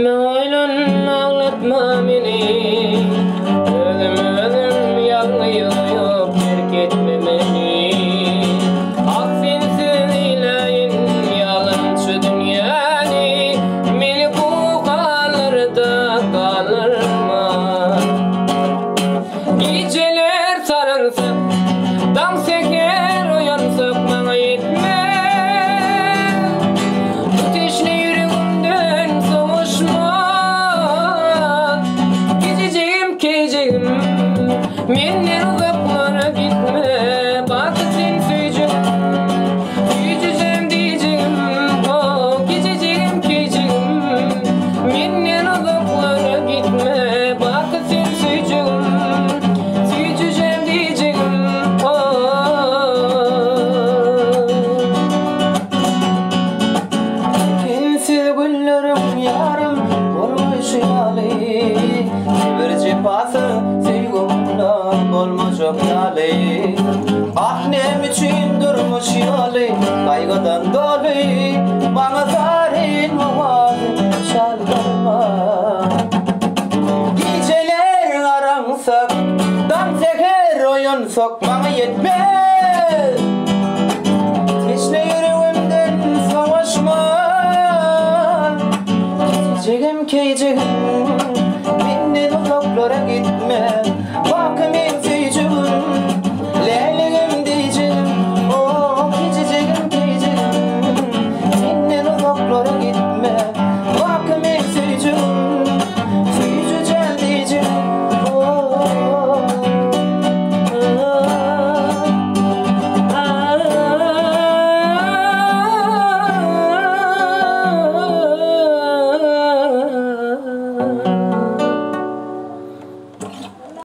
Gitme oylun ağlatma beni, özüm yanlıyıp terk etme beni. Ak sensiz ilayın yalançı dünyani, beni bu kalırda kalırma. Geceler sarılsın, dam seker uyansıp bana yetme. Ateşli yüreğimden savuşma. Gececiğim kececiğim, menden uzaklara gitme. Bak sen söyleyeceğim, yüzeceğim diyeceğim. Oh gececiğim kececiğim, menden uzaklara gitme. Bak sen söyleyeceğim, yüzeceğim diyeceğim. Sensiz güllerim yarım olmuş yali, bir cefası sevgimden olmayacak yali. Annem için durmuş yali, kaygıdan dolu, bana zarin havazı çaldırma. Geceler aransak, dam seker oyun sok bana yetmez. Teşne yüreğimden savaşma. Gececiğim kececiğim,